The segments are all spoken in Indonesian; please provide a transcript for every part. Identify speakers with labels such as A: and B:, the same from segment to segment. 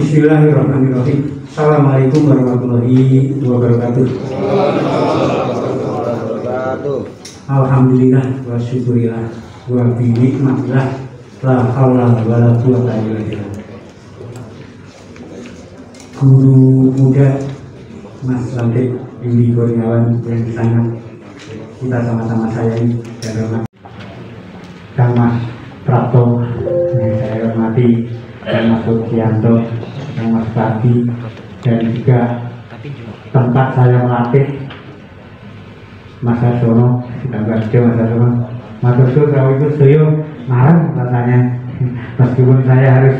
A: Bismillahirrahmanirrahim. Assalamualaikum warahmatullahi wabarakatuh. Alhamdulillah wa syukurillah wa bi nikmatillah la haula wala quwwata illa billah. Guru muda Mas Lantik Yudi Kurniawan yang sangat kita sama-sama sayangi dan hormati, Kang Mas Prapto yang saya hormati, dan Mas Sugianto, Kang Mas Pati, dan juga tempat saya melatih Mas Hasono, kita baca Mas Hasono, Mas Hasono kalau itu saya marah rasanya, meskipun saya harus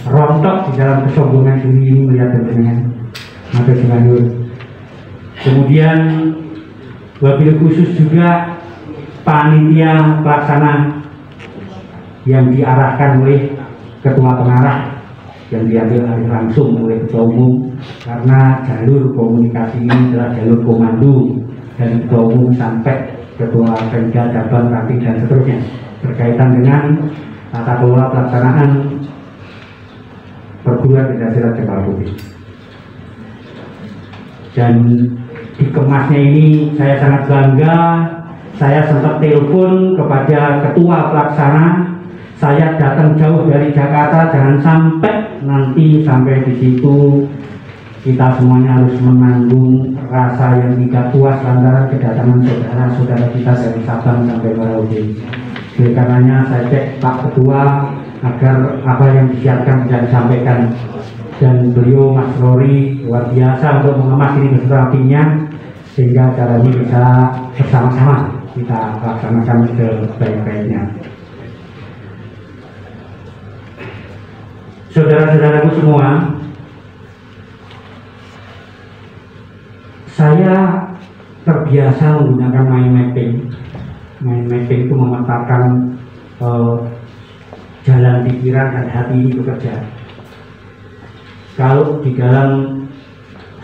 A: rontok di dalam kesombongan diri ini melihat dengan Mas Hasono. Kemudian wabil khusus juga panitia pelaksana yang diarahkan oleh ketua pengarah yang diambil alih langsung oleh ketua umum, karena jalur komunikasi ini adalah jalur komando dari ketua umum sampai ketua pemda, cabang, ranting dan seterusnya berkaitan dengan tata kelola pelaksanaan perguruan Pancasila Cempaka Putih. Dan dikemasnya ini saya sangat bangga. Saya sempat telepon kepada ketua pelaksana, saya datang jauh dari Jakarta, jangan sampai nanti sampai di situ kita semuanya harus menanggung rasa yang tidak puas lantaran kedatangan saudara-saudara kita dari Sabang sampai Merauke. Oleh karenanya saya cek Pak Ketua agar apa yang disiapkan bisa disampaikan, dan beliau Mas Rory luar biasa untuk mengemas ini beserta timnya sehingga acara ini bisa bersama-sama kita laksanakan sebaik-baiknya. Saudara-saudaraku semua, saya terbiasa menggunakan mind mapping. Mind mapping itu memetakan jalan pikiran dan hati ini bekerja. Kalau di dalam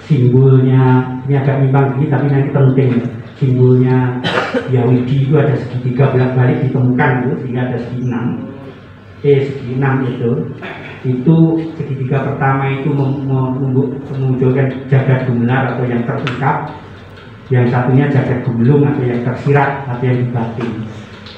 A: simbolnya, ini agak mimpang dikit tapi nanti penting, simbolnya Yahudi itu ada segitiga bolak-balik ditemukan itu, sehingga ada segi 6 itu segitiga pertama itu memunculkan jagat gemelar atau yang tersingkap, yang satunya jagat gemelung atau yang tersirat atau yang dibatin.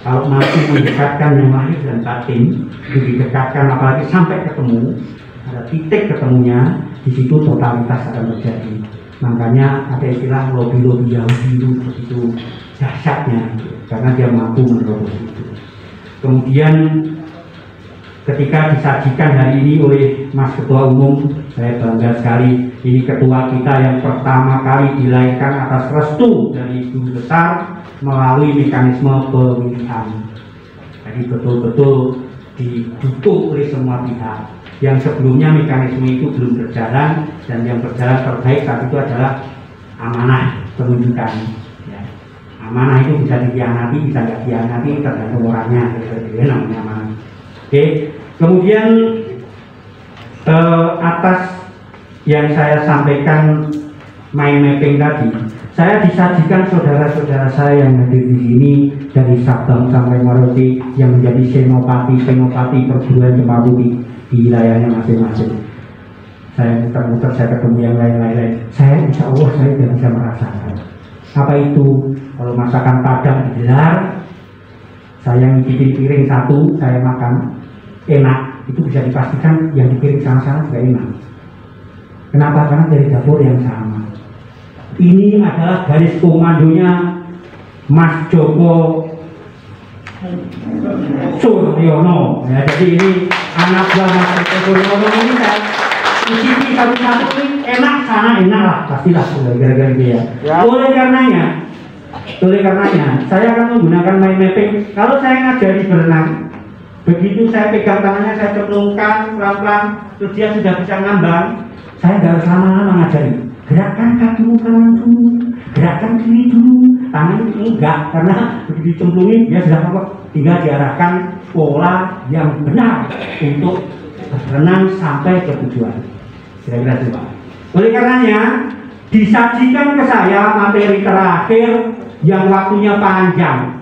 A: Kalau masih mendekatkan yang lahir dan batin, itu didekatkan apalagi sampai ketemu, ada titik ketemunya, di situ totalitas akan terjadi. Makanya ada istilah lobby Yahudi itu begitu dahsyatnya, karena dia mampu menerobos itu. Kemudian ketika disajikan hari ini oleh Mas Ketua Umum, saya bangga sekali, ini ketua kita yang pertama kali dilahirkan atas restu dari Guru Besar melalui mekanisme pemilihan. Jadi betul-betul didukung oleh semua pihak. Yang sebelumnya mekanisme itu belum berjalan, dan yang berjalan terbaik saat itu adalah amanah penunjukan. Ya. Amanah itu bisa dikhianati, bisa nggak dikhianati, tergantung orangnya. Itu namanya amanah. Oke. Kemudian atas yang saya sampaikan mind mapping tadi, saya disajikan saudara-saudara saya yang hadir di sini dari Sabang sampai Merauke yang menjadi senopati perguruan Cempaka Putih di wilayahnya masing-masing. Saya muter-muter, saya ketemu yang lain-lain. Saya insya Allah saya tidak bisa merasakan apa itu kalau masakan Padang digelar, saya ngicipin piring satu, saya makan enak, itu bisa dipastikan yang di piring sana-sana juga enak. Kenapa? Karena dari dapur yang sama. Ini adalah garis komandonya Mas Joko Suryono. Ya, jadi ini anak buah Mas Joko Suryono ini kan icipi satu-satu ini enak sana enak lah, pastilah gara-gara dia. Oleh karenanya saya akan menggunakan mind mapping. Kalau saya ngajari berenang, begitu saya pegang tangannya, saya cemplungkan pelan-pelan, terus dia sudah bisa ngambang, saya nggak harus lama-lama ngajari. Gerakkan kakimu kanan dulu, gerakkan kiri dulu, tangan enggak, karena begitu dicemplungin dia sudah apa? Tinggal diarahkan pola yang benar untuk berenang sampai ke tujuan. Kira-kira itu Pak. Oleh karenanya disajikan ke saya materi terakhir yang waktunya panjang,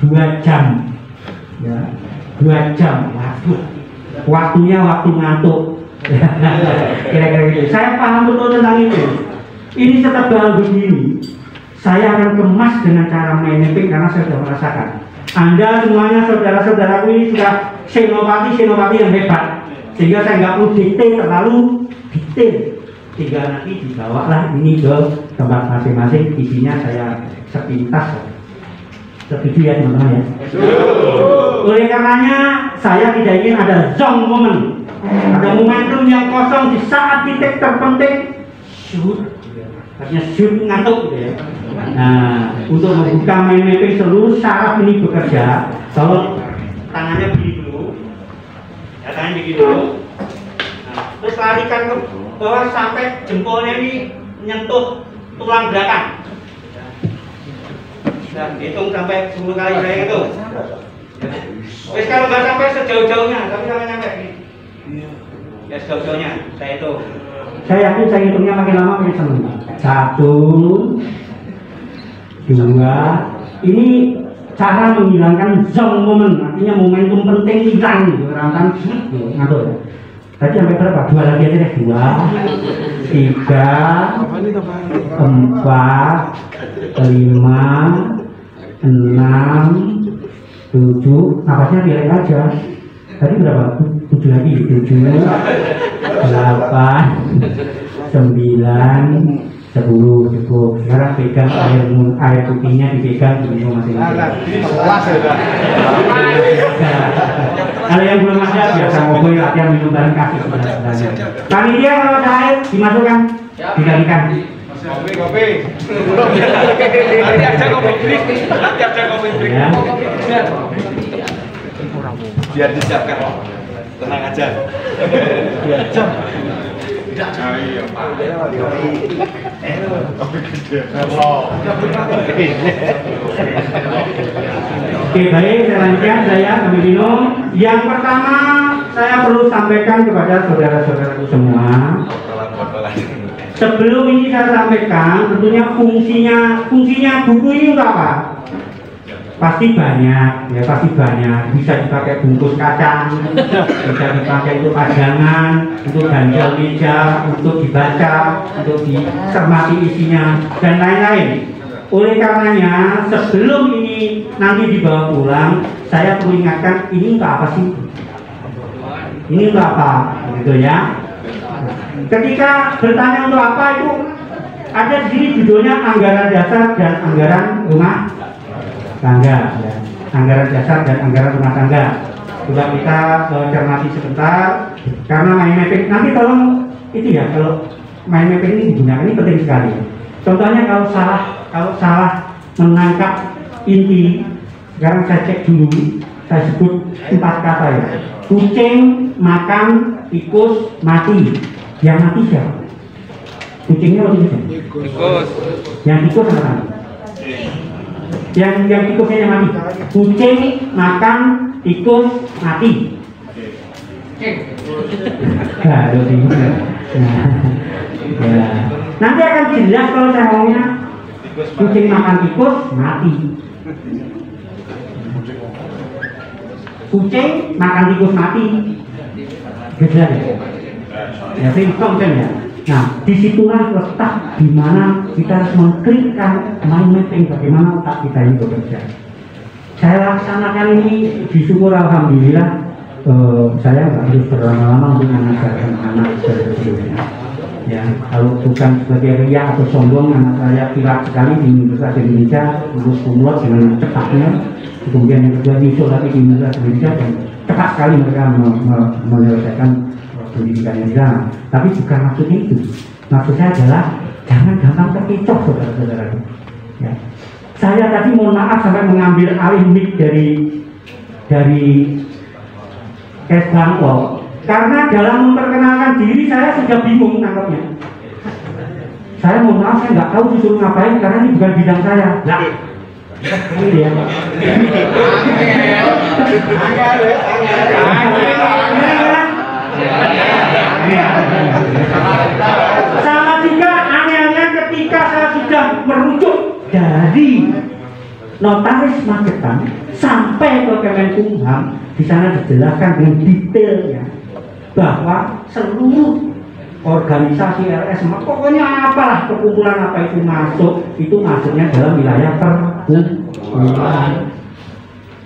A: 2 jam. Ya, 2 jam. Wah, gabut, waktunya waktu ngantuk. Kira-kira gitu. Saya paham betul tentang itu. Ini tetap hal begini. Saya akan kemas dengan cara main mapping karena saya sudah merasakan. Anda semuanya saudara-saudaraku ini sudah senopati yang hebat, sehingga saya nggak perlu terlalu detail. Sehingga nanti dibawalah ini ke tempat masing-masing, isinya saya sepintas. Setuju ya teman-teman ya? Oleh karenanya saya tidak ingin ada zong moment, ada momentum yang kosong di saat titik terpenting. Shoot, artinya shoot ngantuk gitu ya. Nah, untuk membuka main mapping seluruh saraf ini bekerja, kalau tangannya begini dulu, ya tangannya begini dulu. Nah, terus larikan ke bawah sampai jempolnya ini menyentuh tulang belakang. Nah, hitung sampai 10 kali saya itu. Wes kalau nggak sampai sejauh-jauhnya, tapi sampai nyampe ini. Ya sejauh-jauhnya, saya hitung. Saya yakin saya hitungnya makin lama makin senang. 1, 2, ini cara menghilangkan zong moment, artinya momentum penting hilang gitu, rampan ngatur ya. Tadi sampai berapa? 2 lagi aja deh, 2, 3, 4, 5, 6, 7, napasnya biarin aja. Tadi berapa? 7 lagi, 7, 8, 9, 10 cukup. Sekarang pegang air putihnya dipegang di masing-masing. Kalau yang belum ada biasa ngobrol latihan minum bareng kaki sebenarnya. Panitia kalau ada air dimasukkan, digalikan. Kopi. Nanti aja kopi break. Ya. Biar disiapkan. Tenang aja. 2 jam. Oke, baik, saya lanjutkan, saya kami minum. Yang pertama saya perlu sampaikan kepada saudara-saudaraku semua. Sebelum ini saya sampaikan, tentunya fungsinya buku ini untuk apa? Pasti banyak, ya pasti banyak. Bisa dipakai bungkus kacang, bisa dipakai untuk pajangan, untuk ganjal meja, untuk dibaca, untuk dicermati isinya, dan lain-lain. Oleh karenanya, sebelum ini nanti dibawa pulang, saya perlu ingatkan ini untuk apa sih? Ini untuk apa? Gitu ya. Ketika bertanya untuk apa itu, ada di sini judulnya anggaran dasar dan anggaran rumah tangga, ya. Anggaran dasar dan anggaran rumah tangga. Coba kita cermati sebentar, karena main mapping nanti tolong itu ya, kalau main mapping ini digunakan ini penting sekali. Contohnya kalau salah menangkap inti, sekarang saya cek dulu, saya sebut 4 kata ya. Kucing makan tikus mati, yang mati siapa? Kucingnya atau tikusnya? Tikus. Yang tikus apa? Yang tikusnya yang mati. Kucing makan tikus mati. Nah, ya. Nanti akan jelas kalau saya ngomongnya kucing makan tikus mati. Kucing makan tikus mati. Jelas ya. Ya, simptom ya. Nah, disitulah letak di mana kita harus mengklikkan mind mapping bagaimana otak kita ini bekerja. Saya laksanakan ini, disyukur alhamdulillah. Saya nggak harus berlama-lama untuk mengajarkan anak sebelumnya. Ya, kalau bukan sebagai riak atau sombong, anak saya pilak sekali di Universitas Indonesia, lulus kumlot dengan cepatnya. Kemudian yang kedua nyusul lagi di Universitas Indonesia dan cepat sekali mereka menyelesaikan pendidikannya di sana. Tapi bukan maksudnya itu. Maksud saya adalah jangan gampang terkecoh, saudara-saudara. Ya. Saya tadi mohon maaf sampai mengambil alih mic dari es bangkok, karena dalam memperkenalkan diri saya sudah bingung nangkepnya. Saya mohon maaf, saya nggak tahu disuruh ngapain karena ini bukan bidang saya. Lah, ini ya. Sama juga anehnya ketika saya sudah merujuk dari Notaris Magetan sampai ke Kemenkumham, Di sana dijelaskan dengan detailnya bahwa seluruh organisasi RS, pokoknya apalah perkumpulan apa itu masuk, itu masuknya dalam wilayah perkumpulan.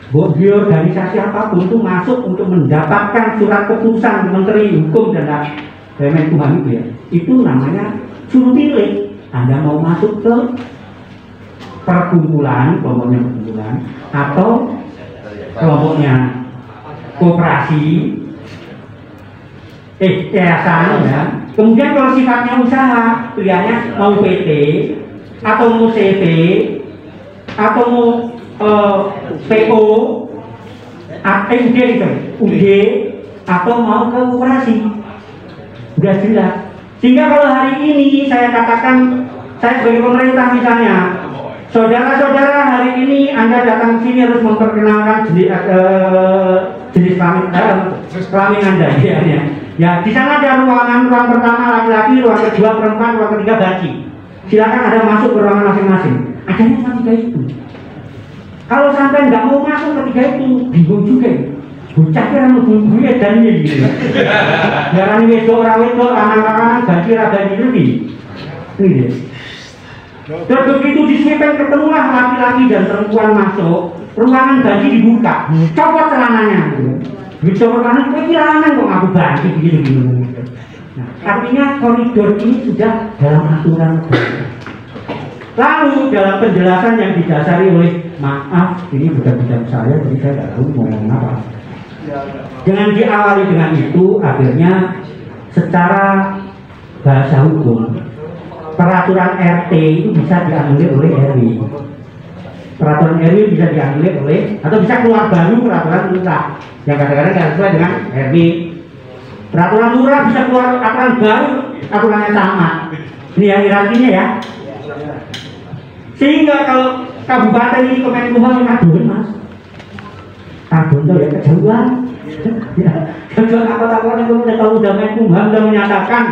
A: Di organisasi apapun itu masuk untuk mendapatkan surat keputusan Menteri Hukum dan Kemenkumham itu ya, itu namanya suruh pilih. Anda mau masuk ke perkumpulan, kelompoknya perkumpulan, atau kelompoknya koperasi, yayasan ya. Kemudian kalau sifatnya usaha, pilihannya mau PT atau mau CV atau mau PO, UD atau mau ke koperasi. Sudah jelas. Sehingga kalau hari ini saya katakan, saya sebagai pemerintah misalnya, saudara-saudara hari ini Anda datang ke sini harus memperkenalkan jenis kelamin Anda ya. Ya, di sana ada ruang pertama laki-laki, ruang kedua perempuan, ruang ketiga bayi. Silakan Anda masuk ke ruangan masing-masing. Adanya cuma 3 itu. Kalau sampai nggak mau masuk ke 3 itu, bingung juga. Bocah kira mau gue dan ini gitu. Jangan wedok orang wedok, anak-anak ganti raga ini. Ini. Dan begitu di sweeping ketemulah laki-laki dan perempuan masuk, ruangan gaji dibuka, copot celananya. Dicopot celananya, kok kehilangan kok aku bantu begini-begini. Nah, artinya koridor ini sudah dalam aturan. Lalu dalam penjelasan yang didasari oleh, maaf ini bukan bidang saya, jadi saya tidak tahu mau ngomong apa. Dengan diawali dengan itu, akhirnya secara bahasa hukum peraturan RT itu bisa diambil oleh RW. Peraturan RW bisa diambil oleh, atau bisa keluar baru peraturan lurah yang kadang-kadang tidak sesuai dengan RW. Peraturan lurah bisa keluar aturan baru, aturannya sama. Ini yang hierarkinya ya. Sehingga kalau kabupaten ini Kemenkumham aduh mas, aduh ya kejauhan. Kejauhan apa-apa itu kalau udah Kemenkumham sudah menyatakan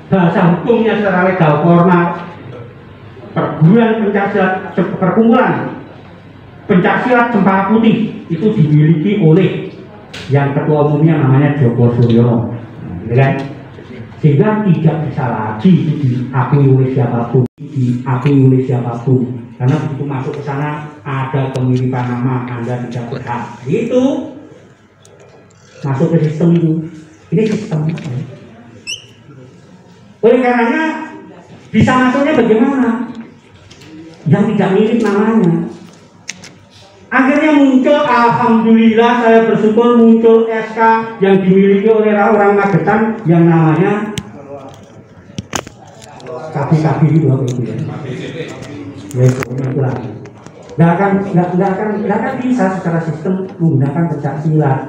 A: bahasa hukumnya secara legal formal, perguruan pencaksilat perkumpulan pencaksilat Cempaka Putih itu dimiliki oleh yang ketua umumnya namanya Joko Suryono, kan? Sehingga tidak bisa lagi diakui oleh siapapun, karena begitu masuk ke sana ada kemiripan nama, Anda tidak berhak. Itu masuk ke sistem itu, ini sistem. Oleh karenanya bisa masuknya bagaimana? Yang tidak mirip namanya. Akhirnya muncul, alhamdulillah saya bersyukur muncul SK yang dimiliki oleh orang Magetan yang namanya KB itu apa itu ya? Ya itu lagi. Nggak akan bisa secara sistem menggunakan pencaksilat.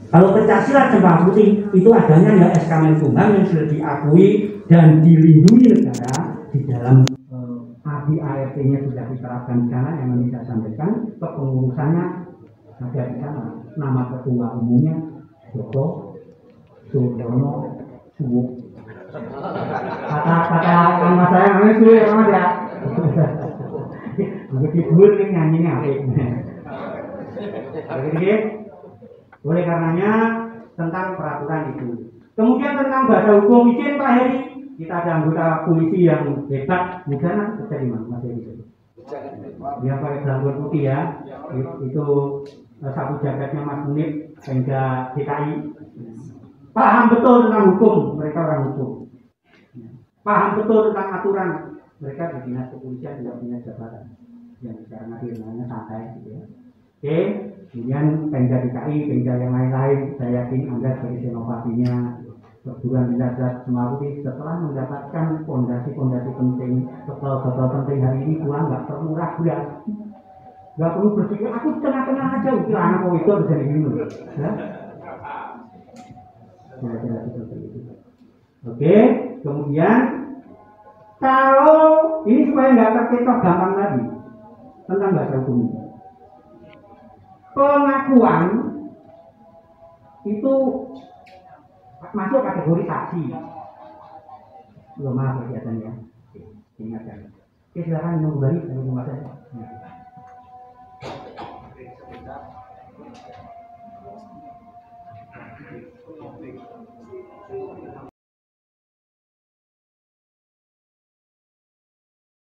A: Kalau pencaksilat Cempaka Putih itu adanya ya SK Menkumham yang sudah diakui dan dilindungi negara di dalam ART-nya sudah diterapkan di sana, yang tidak sampaikan kepengurusannya ada di sana. Nama ketua umumnya Joko Suryono Suwo. Kata nama saya namanya Suwo ya. Begitu dulu nih nyanyinya oke. Oleh karenanya tentang peraturan itu. Kemudian tentang bahasa hukum, izin Pak Heri, kita ada anggota polisi yang hebat, mudah kerja di mana Mas Heri? Dia pakai belangkon putih ya. Itu sapu jagatnya Mas Munib, Pemda DKI. Paham betul tentang hukum, mereka orang hukum. Paham betul tentang aturan, mereka di dinas kepolisian juga punya jabatan. Yang sekarang namanya santai gitu ya. Oke, kemudian Pemda DKI, Pemda yang lain-lain, saya yakin Anda sebagai senopatinya perguruan belajar Cempaka Putih setelah mendapatkan fondasi-fondasi penting, betul-betul penting hari ini pulang nggak perlu ragu ya, nggak perlu berpikir aku tengah-tengah aja, udah anak mau itu bisa begini, ya. Oke, kemudian kalau ini supaya nggak terkecoh gampang tadi tentang bahasa hukum ini. Pengakuan itu masuk kategori saksi. Belum maaf kegiatannya. Ingatkan. Oke, silakan minum kembali dari rumah saya.